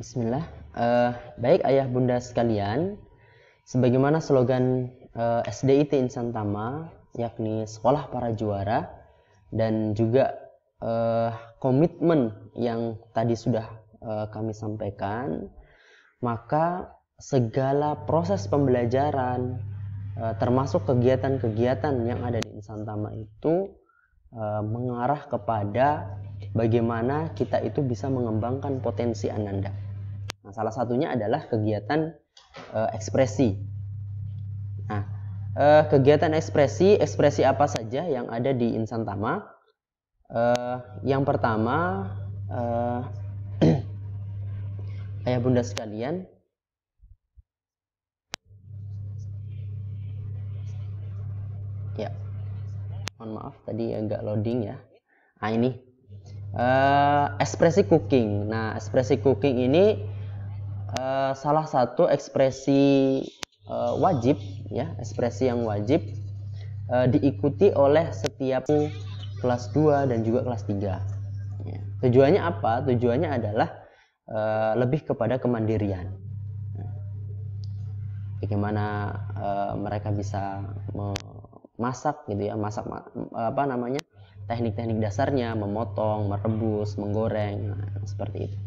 Bismillah. Baik ayah bunda sekalian, sebagaimana slogan SDIT Insan Tama, yakni sekolah para juara, dan juga komitmen yang tadi sudah kami sampaikan, maka segala proses pembelajaran termasuk kegiatan-kegiatan yang ada di Insan Tama itu mengarah kepada bagaimana kita itu bisa mengembangkan potensi Ananda. Nah, salah satunya adalah kegiatan ekspresi. Nah, kegiatan ekspresi apa saja yang ada di Insan Tama? Yang pertama, ayah bunda sekalian, ya, mohon maaf tadi agak loading ya. Nah ini ekspresi cooking. Nah, ekspresi cooking ini salah satu ekspresi wajib, ya, ekspresi yang wajib diikuti oleh setiap kelas 2 dan juga kelas 3. Ya. Tujuannya apa? Tujuannya adalah lebih kepada kemandirian. Bagaimana mereka bisa memasak gitu ya, masak teknik-teknik dasarnya, memotong, merebus, menggoreng, nah, seperti itu.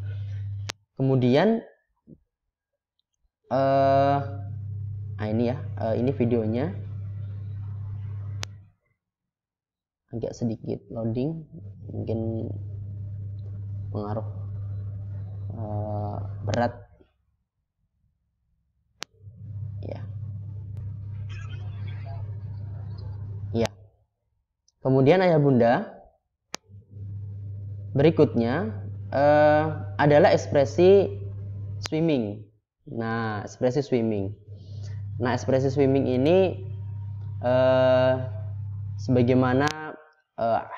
Kemudian ini ya, ini videonya agak sedikit loading, mungkin pengaruh berat ya. Ya. Kemudian ayah bunda, berikutnya adalah ekspresi swimming. Nah, ekspresi swimming. Nah, ekspresi swimming ini sebagaimana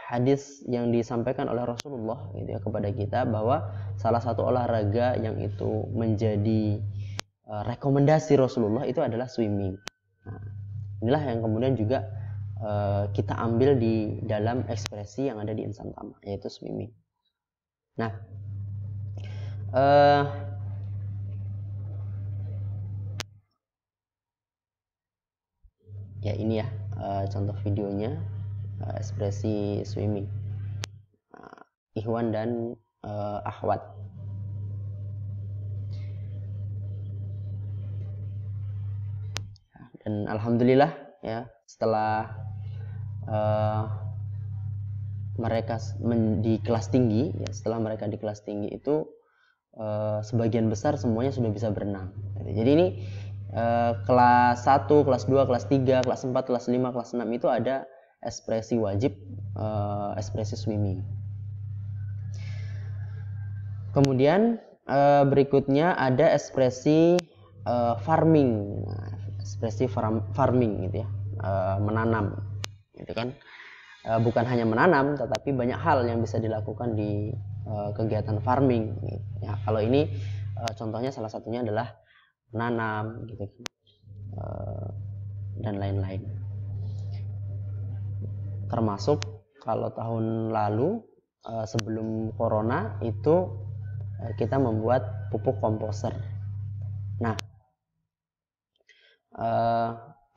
hadis yang disampaikan oleh Rasulullah gitu ya, kepada kita, bahwa salah satu olahraga yang itu menjadi rekomendasi Rasulullah itu adalah swimming. Nah, inilah yang kemudian juga kita ambil di dalam ekspresi yang ada di Insan Tama, yaitu swimming. Nah, ya ini ya contoh videonya, ekspresi swimming, ikhwan dan akhwat. Dan alhamdulillah ya, setelah mereka di kelas tinggi ya, setelah mereka di kelas tinggi itu sebagian besar semuanya sudah bisa berenang. Jadi ini kelas 1, kelas 2, kelas 3, kelas 4, kelas 5, kelas 6 itu ada ekspresi wajib, ekspresi swimming. Kemudian berikutnya ada ekspresi farming. Nah, ekspresi farming gitu ya, menanam gitu kan. Bukan hanya menanam, tetapi banyak hal yang bisa dilakukan di kegiatan farming gitu. Ya, kalau ini contohnya salah satunya adalah menanam gitu, dan lain-lain. Termasuk kalau tahun lalu sebelum corona itu kita membuat pupuk komposter. Nah,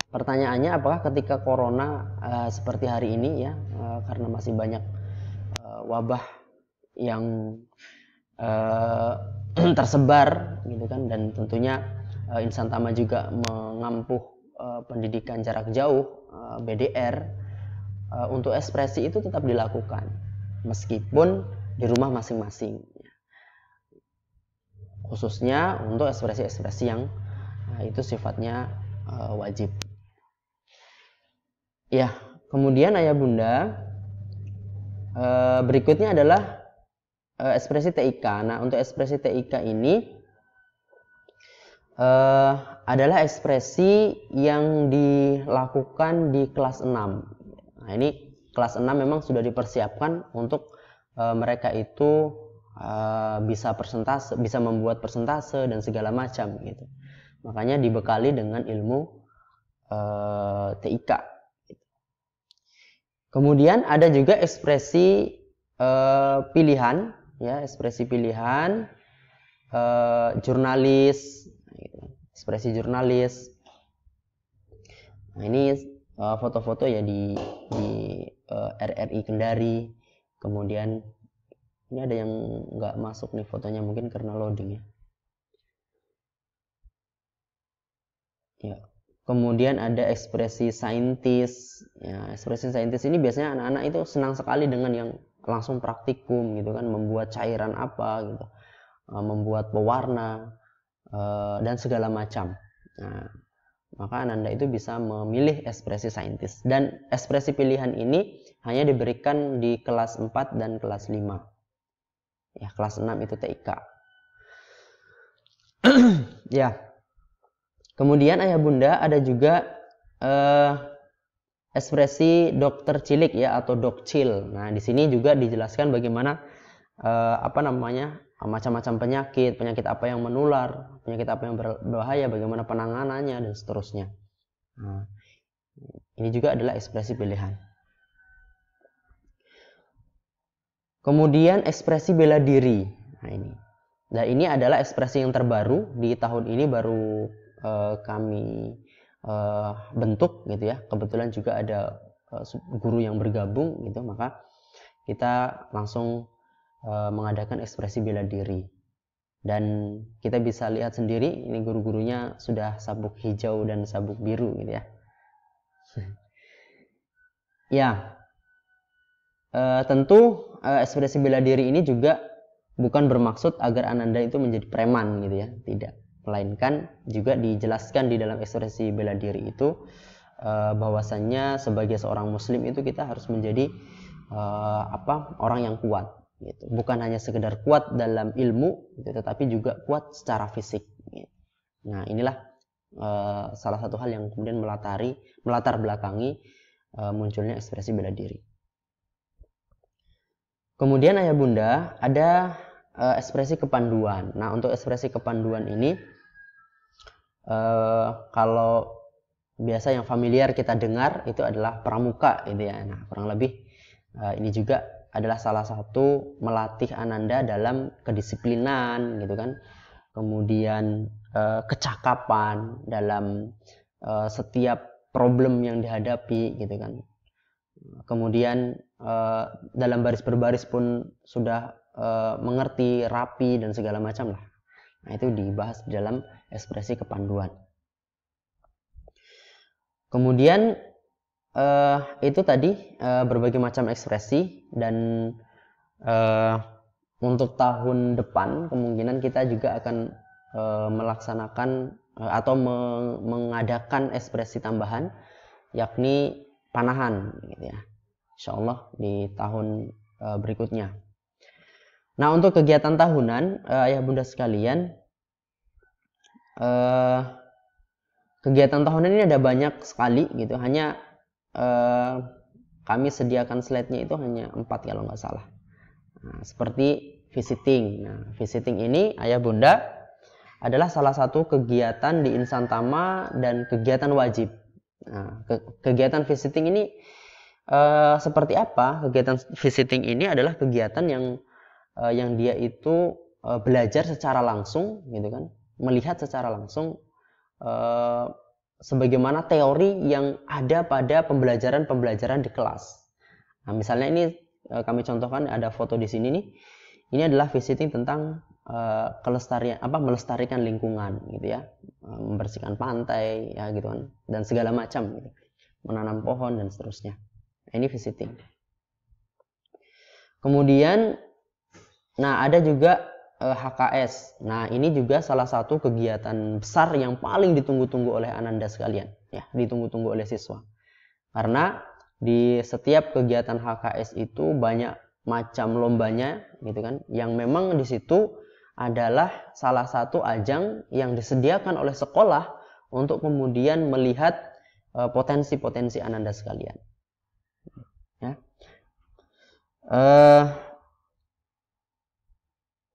pertanyaannya, apakah ketika corona seperti hari ini ya, karena masih banyak wabah yang tersebar gitu kan, dan tentunya Insan Tama juga mengampuh pendidikan jarak jauh, BDR, untuk ekspresi itu tetap dilakukan meskipun di rumah masing-masing, khususnya untuk ekspresi-ekspresi yang itu sifatnya wajib. Ya, kemudian ayah bunda, berikutnya adalah ekspresi TIK. Nah, untuk ekspresi TIK ini adalah ekspresi yang dilakukan di kelas 6. Nah, ini kelas 6 memang sudah dipersiapkan untuk mereka itu bisa membuat persentase dan segala macam gitu. Makanya dibekali dengan ilmu TIK. Kemudian ada juga ekspresi pilihan, ya, ekspresi pilihan. jurnalis, ekspresi jurnalis. Nah, ini foto-foto ya di RRI Kendari. Kemudian ini ada yang nggak masuk nih fotonya, mungkin karena loading ya. Ya. Kemudian ada ekspresi saintis. Ya, ekspresi saintis ini biasanya anak-anak itu senang sekali dengan yang langsung praktikum gitu kan, membuat cairan apa gitu, membuat pewarna dan segala macam. Nah, maka Ananda itu bisa memilih ekspresi saintis, dan ekspresi pilihan ini hanya diberikan di kelas 4 dan kelas 5. Ya, kelas 6 itu TIK. Ya. Kemudian ayah bunda ada juga ekspresi dokter cilik ya, atau dokcil. Nah, di sini juga dijelaskan bagaimana macam-macam penyakit apa yang menular, penyakit apa yang berbahaya, bagaimana penanganannya dan seterusnya. Nah, ini juga adalah ekspresi pilihan. Kemudian ekspresi bela diri. Nah, ini. Dan ini adalah ekspresi yang terbaru di tahun ini, baru kami bentuk gitu ya. Kebetulan juga ada guru yang bergabung gitu, maka kita langsung mengadakan ekspresi bela diri. Dan kita bisa lihat sendiri, ini guru-gurunya sudah sabuk hijau dan sabuk biru gitu ya. Ya, tentu ekspresi bela diri ini juga bukan bermaksud agar Ananda itu menjadi preman gitu ya, tidak. Melainkan juga dijelaskan di dalam ekspresi bela diri itu bahwasannya sebagai seorang muslim itu kita harus menjadi orang yang kuat gitu. Bukan hanya sekedar kuat dalam ilmu gitu, tetapi juga kuat secara fisik gitu. Nah, inilah salah satu hal yang kemudian melatar belakangi munculnya ekspresi bela diri. Kemudian ayah bunda ada ekspresi kepanduan. Nah, untuk ekspresi kepanduan ini kalau biasa yang familiar kita dengar itu adalah pramuka gitu ya. Nah, kurang lebih ini juga adalah salah satu melatih Ananda dalam kedisiplinan gitu kan. Kemudian kecakapan dalam setiap problem yang dihadapi gitu kan. Kemudian dalam baris berbaris pun sudah mengerti, rapi dan segala macam lah. Nah, itu dibahas di dalam ekspresi kepanduan. Kemudian itu tadi berbagai macam ekspresi, dan untuk tahun depan kemungkinan kita juga akan melaksanakan atau mengadakan ekspresi tambahan, yakni panahan gitu ya. Insyaallah di tahun berikutnya. Nah, untuk kegiatan tahunan ayah bunda sekalian, kegiatan tahunan ini ada banyak sekali gitu. Hanya kami sediakan slide-nya itu hanya 4 kalau nggak salah. Nah, seperti visiting. Nah, visiting ini ayah bunda adalah salah satu kegiatan di Insan Tama dan kegiatan wajib. Nah, kegiatan visiting ini seperti apa? Kegiatan visiting ini adalah kegiatan yang dia itu belajar secara langsung gitu kan, melihat secara langsung sebagaimana teori yang ada pada pembelajaran di kelas. Nah, misalnya ini kami contohkan, ada foto di sini nih. Ini adalah visiting tentang melestarikan lingkungan gitu ya, membersihkan pantai ya gitu kan, dan segala macam gitu. Menanam pohon dan seterusnya. Nah, ini visiting. Kemudian ada juga HKS. Nah, ini juga salah satu kegiatan besar yang paling ditunggu-tunggu oleh Ananda sekalian, ya, ditunggu-tunggu oleh siswa. Karena di setiap kegiatan HKS itu banyak macam lombanya, gitu kan, yang memang di situ adalah salah satu ajang yang disediakan oleh sekolah untuk kemudian melihat potensi-potensi Ananda sekalian. Ya.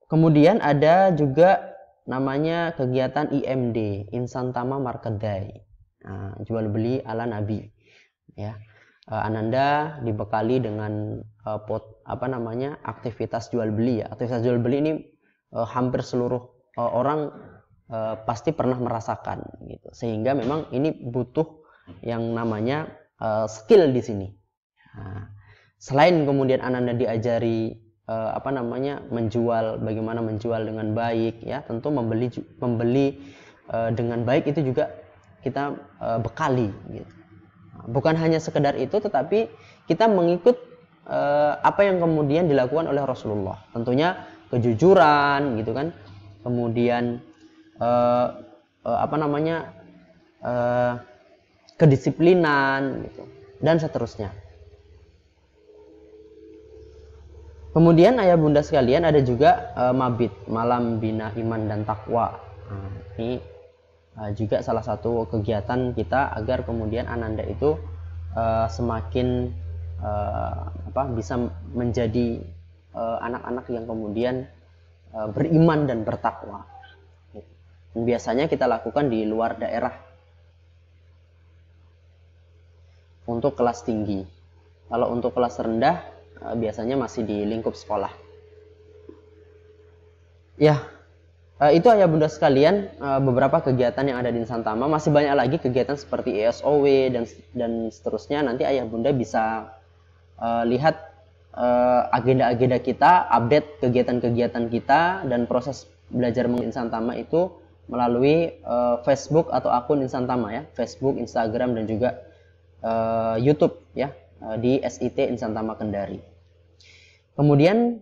Kemudian ada juga namanya kegiatan IMD, Insan Tama Market Day. Nah, jual beli ala Nabi. Ya, Ananda dibekali dengan aktivitas jual beli ya. Aktivitas jual beli ini hampir seluruh orang pasti pernah merasakan gitu. Sehingga memang ini butuh yang namanya skill di sini. Nah, selain kemudian Ananda diajari bagaimana menjual dengan baik, ya tentu membeli dengan baik itu juga kita bekali gitu. Bukan hanya sekedar itu, tetapi kita mengikut apa yang kemudian dilakukan oleh Rasulullah. Tentunya kejujuran gitu kan, kemudian kedisiplinan gitu, dan seterusnya. Kemudian ayah bunda sekalian, ada juga mabit, malam bina iman dan takwa. Nah, ini juga salah satu kegiatan kita agar kemudian Ananda itu semakin bisa menjadi anak-anak yang kemudian beriman dan bertakwa. Dan biasanya kita lakukan di luar daerah untuk kelas tinggi. Kalau untuk kelas rendah biasanya masih di lingkup sekolah. Ya, itu ayah bunda sekalian beberapa kegiatan yang ada di Nusantama. Masih banyak lagi kegiatan seperti ESOW dan seterusnya. Nanti ayah bunda bisa lihat agenda-agenda kita, update kegiatan-kegiatan kita dan proses belajar Insantama itu melalui Facebook atau akun Insantama ya, Facebook, Instagram dan juga YouTube ya, di SIT Insantama Kendari. Kemudian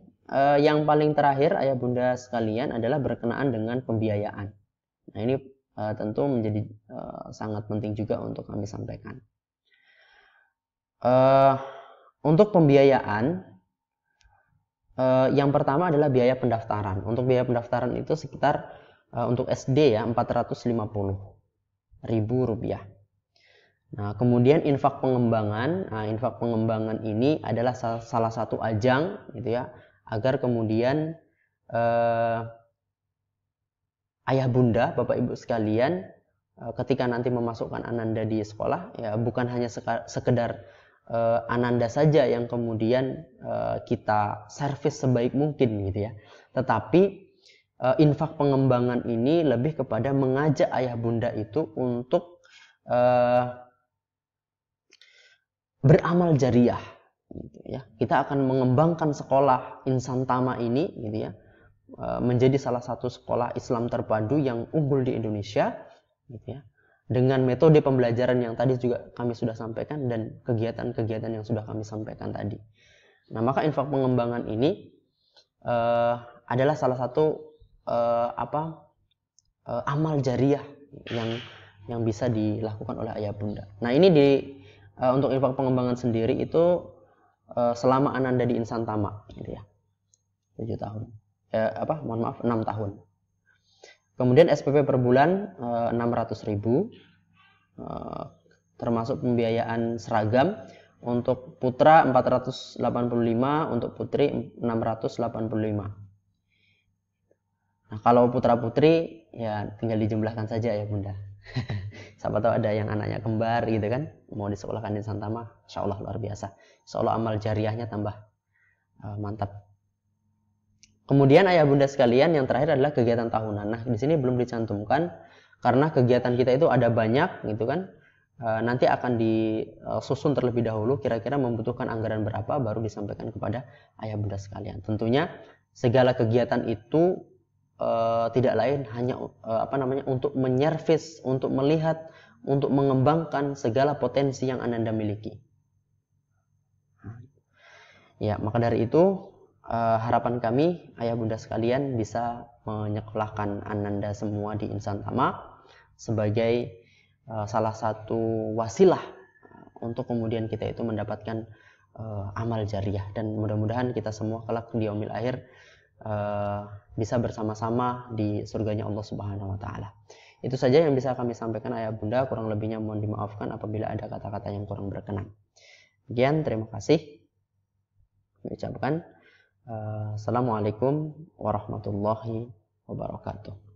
yang paling terakhir ayah bunda sekalian adalah berkenaan dengan pembiayaan. Nah ini tentu menjadi sangat penting juga untuk kami sampaikan. Untuk pembiayaan, yang pertama adalah biaya pendaftaran. Untuk biaya pendaftaran itu sekitar untuk SD ya 450.000 rupiah. Nah, kemudian infak pengembangan. Nah, infak pengembangan ini adalah salah satu ajang gitu ya, agar kemudian ayah bunda, bapak ibu sekalian, ketika nanti memasukkan Ananda di sekolah ya bukan hanya sekedar Ananda saja yang kemudian kita servis sebaik mungkin gitu ya. Tetapi infak pengembangan ini lebih kepada mengajak ayah bunda itu untuk beramal jariah gitu ya. Kita akan mengembangkan sekolah Insantama ini gitu ya, menjadi salah satu sekolah Islam terpadu yang unggul di Indonesia gitu ya, dengan metode pembelajaran yang tadi juga kami sudah sampaikan dan kegiatan-kegiatan yang sudah kami sampaikan tadi. Nah, maka infak pengembangan ini adalah salah satu amal jariah yang bisa dilakukan oleh ayah bunda. Nah, ini untuk infak pengembangan sendiri itu selama Ananda di Insantama gitu ya, 7 tahun. 6 tahun. Kemudian SPP per bulan 600.000, termasuk pembiayaan seragam. Untuk putra 485, untuk putri 685. Nah, kalau putra putri ya tinggal dijumlahkan saja ya bunda. Siapa tahu ada yang anaknya kembar gitu kan, mau disekolahkan di Insantama, insya Allah luar biasa. Insya Allah amal jariahnya tambah mantap. Kemudian ayah bunda sekalian, yang terakhir adalah kegiatan tahunan. Nah, di sini belum dicantumkan karena kegiatan kita itu ada banyak gitu kan. Nanti akan disusun terlebih dahulu kira-kira membutuhkan anggaran berapa baru disampaikan kepada ayah bunda sekalian. Tentunya segala kegiatan itu tidak lain hanya untuk menyervis, untuk melihat, untuk mengembangkan segala potensi yang Ananda miliki. Ya, maka dari itu harapan kami ayah bunda sekalian bisa menyekolahkan Ananda semua di Insantama sebagai salah satu wasilah untuk kemudian kita itu mendapatkan amal jariah, dan mudah-mudahan kita semua kelak di yaumil akhir bisa bersama-sama di surganya Allah Subhanahu wa taala. Itu saja yang bisa kami sampaikan ayah bunda, kurang lebihnya mohon dimaafkan apabila ada kata-kata yang kurang berkenan. Sekian, terima kasih. Kami ucapkan assalamualaikum warahmatullahi wabarakatuh.